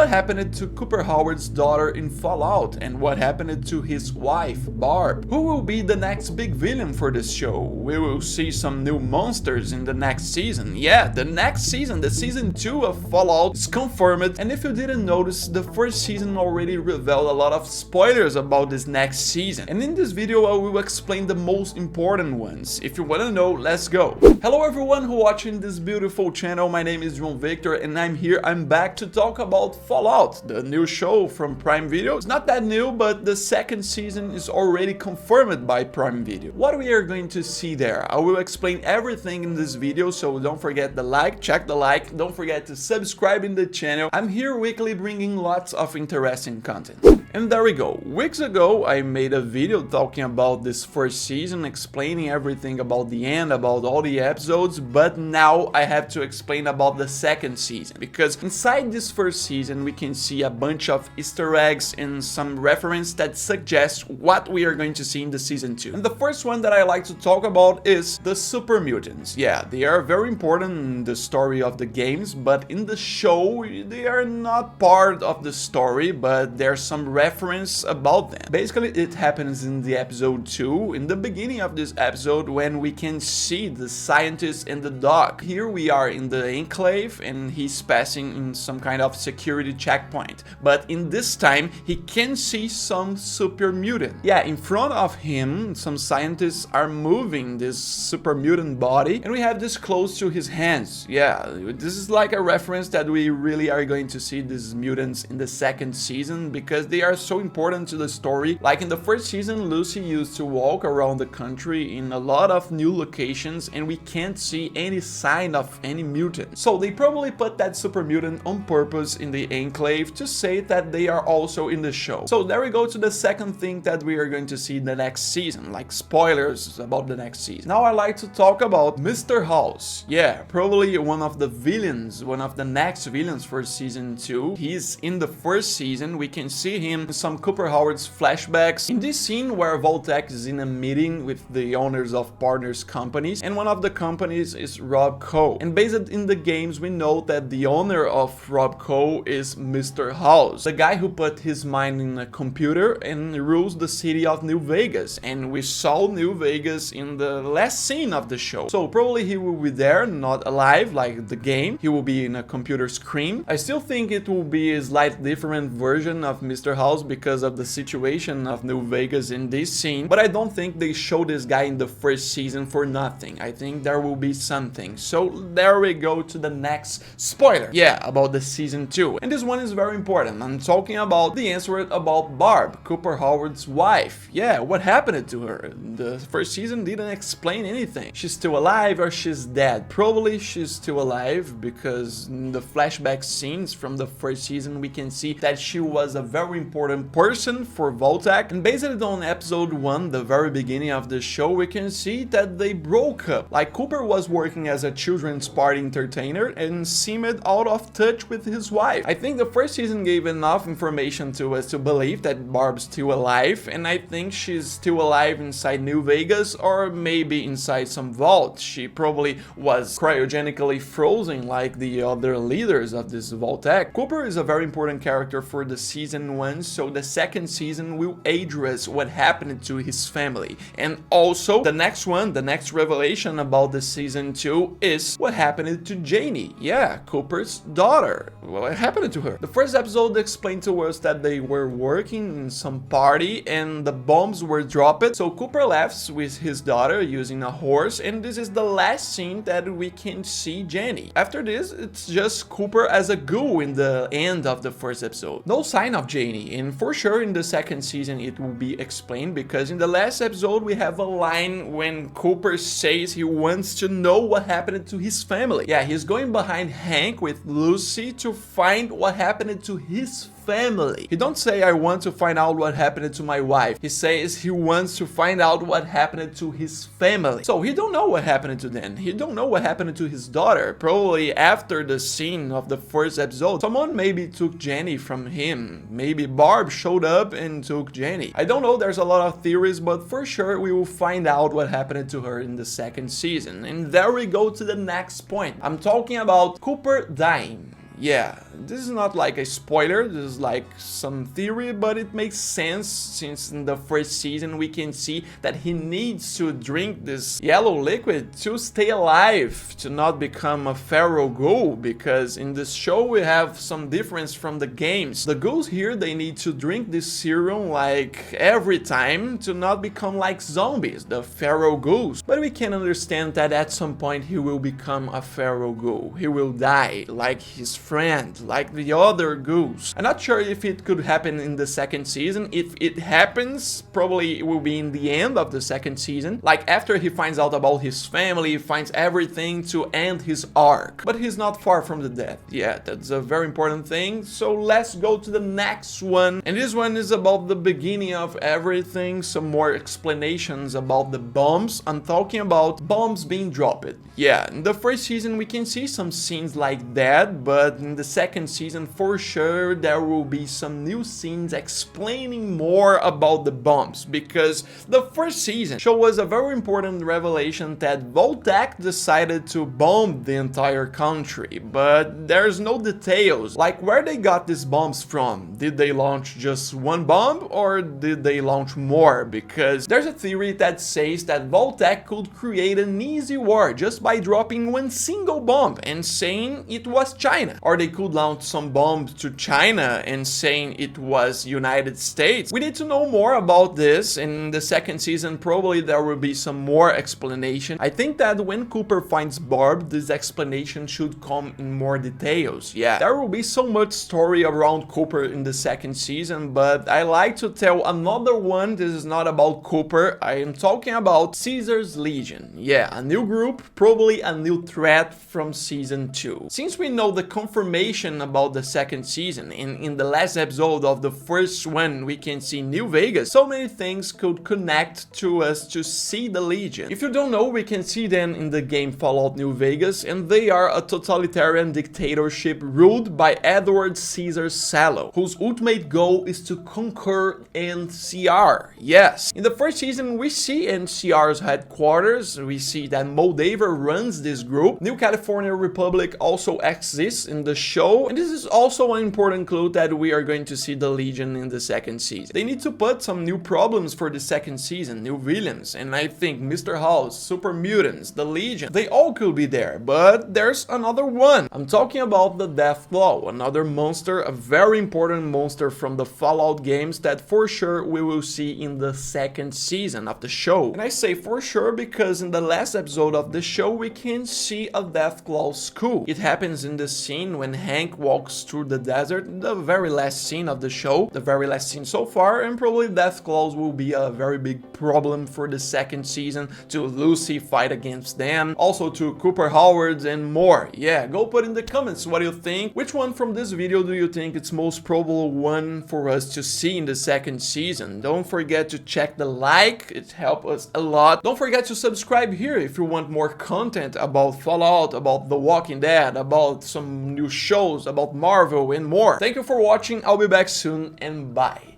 what happened to Cooper Howard's daughter in Fallout, and what happened to his wife, Barb. Who will be the next big villain for this show? We will see some new monsters in the next season. Yeah, the next season, the season 2 of Fallout is confirmed, and if you didn't notice, the first season already revealed a lot of spoilers about this next season. And in this video I will explain the most important ones. If you wanna know, let's go. Hello everyone who watching this beautiful channel, my name is Victor and I'm back to talk about Fallout, the new show from Prime Video. It's not that new, but the second season is already confirmed by Prime Video. What we are going to see there, I will explain everything in this video, so don't forget the like, check the like, don't forget to subscribe in the channel. I'm here weekly bringing lots of interesting content. And there we go. Weeks ago I made a video talking about this first season, explaining everything about the end, about all the episodes, but now I have to explain about the second season, because inside this first season we can see a bunch of Easter eggs and some reference that suggest what we are going to see in the season 2. And the first one that I like to talk about is the super mutants. Yeah, they are very important in the story of the games, but in the show they are not part of the story, but there's some reference about them. Basically it happens in the episode 2, in the beginning of this episode, when we can see the scientist and the dog. Here we are in the enclave and he's passing in some kind of security checkpoint, but in this time he can see some super mutant. Yeah, in front of him some scientists are moving this super mutant body, and we have this close to his hands. Yeah, this is like a reference that we really are going to see these mutants in the second season, because they are so important to the story. Like in the first season, Lucy used to walk around the country in a lot of new locations and we can't see any sign of any mutant. So they probably put that super mutant on purpose in the enclave to say that they are also in the show. So there we go to the second thing that we are going to see in the next season, like spoilers about the next season. Now I like to talk about Mr. House. Yeah, probably one of the villains, one of the next villains for season 2. He's in the first season. We can see him in some Cooper Howard's flashbacks. In this scene where Vault-Tec is in a meeting with the owners of partners companies, and one of the companies is Rob Co. And based in the games, we know that the owner of Rob Co. is Mr. House, the guy who put his mind in a computer and rules the city of New Vegas. And we saw New Vegas in the last scene of the show. So probably he will be there, not alive like the game. He will be in a computer screen. I still think it will be a slightly different version of Mr. House because of the situation of New Vegas in this scene, but I don't think they show this guy in the first season for nothing. I think there will be something. So there we go to the next spoiler. Yeah, about the season 2. And this one is very important. I'm talking about the answer about Barb, Cooper Howard's wife. Yeah, what happened to her? The first season didn't explain anything. She's still alive or she's dead? Probably she's still alive, because in the flashback scenes from the first season we can see that she was a very important person for Vault-Tec. And based on episode 1, the very beginning of the show, we can see that they broke up. Like Cooper was working as a children's party entertainer and seemed out of touch with his wife. I think the first season gave enough information to us to believe that Barb's still alive, and I think she's still alive inside New Vegas, or maybe inside some vault. She probably was cryogenically frozen like the other leaders of this Vault-Tec. Cooper is a very important character for the season 1, so the second season will address what happened to his family. And also the next one, the next revelation about the season 2 is what happened to Janie. Yeah, Cooper's daughter. What happened to her? The first episode explained to us that they were working in some party and the bombs were dropped, so Cooper left with his daughter using a horse, and this is the last scene that we can see Janie. After this, it's just Cooper as a ghoul in the end of the first episode. No sign of Janie, and for sure in the second season it will be explained, because in the last episode we have a line when Cooper says he wants to know what happened to his family. Yeah, he's going behind Hank with Lucy to find what happened to his family. He don't say I want to find out what happened to my wife. He says he wants to find out what happened to his family. So he don't know what happened to them. He don't know what happened to his daughter. Probably after the scene of the first episode, someone maybe took Jenny from him. Maybe Barb showed up and took Jenny. I don't know, there's a lot of theories, but for sure we will find out what happened to her in the second season. And there we go to the next point. I'm talking about Cooper dying. Yeah, this is not like a spoiler, this is like some theory, but it makes sense since in the first season we can see that he needs to drink this yellow liquid to stay alive, to not become a feral ghoul, because in this show we have some difference from the games. The ghouls here, they need to drink this serum like every time to not become like zombies, the feral ghouls. But we can understand that at some point he will become a feral ghoul. He will die like his friend, like the other ghouls. I'm not sure if it could happen in the second season. If it happens, probably it will be in the end of the second season, like after he finds out about his family, he finds everything to end his arc. But he's not far from the death. Yeah, that's a very important thing. So let's go to the next one, and this one is about the beginning of everything, some more explanations about the bombs. I'm talking about bombs being dropped. Yeah, in the first season we can see some scenes like that, but in the second season for sure there will be some new scenes explaining more about the bombs, because the first season showed us a very important revelation that Voltec decided to bomb the entire country, but there's no details, like where they got these bombs from. Did they launch just one bomb or did they launch more? Because there's a theory that says that Voltec could create an easy war just by dropping one single bomb and saying it was China, or they could launch some bombs to China and saying it was United States. We need to know more about this. In the second season probably there will be some more explanation. I think that when Cooper finds Barb, this explanation should come in more details. Yeah, there will be so much story around Cooper in the second season, but I like to tell another one. This is not about Cooper, I am talking about Caesar's Legion. Yeah, a new group, probably a new threat from season 2. Since we know the confirmation about the second season, and in the last episode of the first one we can see New Vegas, so many things could connect to us to see the Legion. If you don't know, we can see them in the game Fallout New Vegas, and they are a totalitarian dictatorship ruled by Edward Caesar Sallow, whose ultimate goal is to conquer NCR. Yes, in the first season we see NCR's headquarters, we see that Moldaver runs this group. New California Republic also exists in the show, and this is also an important clue that we are going to see the Legion in the second season. They need to put some new problems for the second season, new villains, and I think Mr. House, Super Mutants, the Legion, they all could be there, but there's another one. I'm talking about the Deathclaw, another monster, a very important monster from the Fallout games that for sure we will see in the second season of the show. And I say for sure because in the last episode of the show we can see a Deathclaw school. It happens in the scene when Hank walks through the desert, the very last scene of the show, the very last scene so far, and probably Deathclaws will be a very big problem for the second season, to Lucy fight against them, also to Cooper Howard and more. Yeah, go put in the comments what you think. Which one from this video do you think it's most probable one for us to see in the second season? Don't forget to check the like, it helps us a lot. Don't forget to subscribe here if you want more content about Fallout, about The Walking Dead, about some new shows, about Marvel and more. Thank you for watching, I'll be back soon and bye.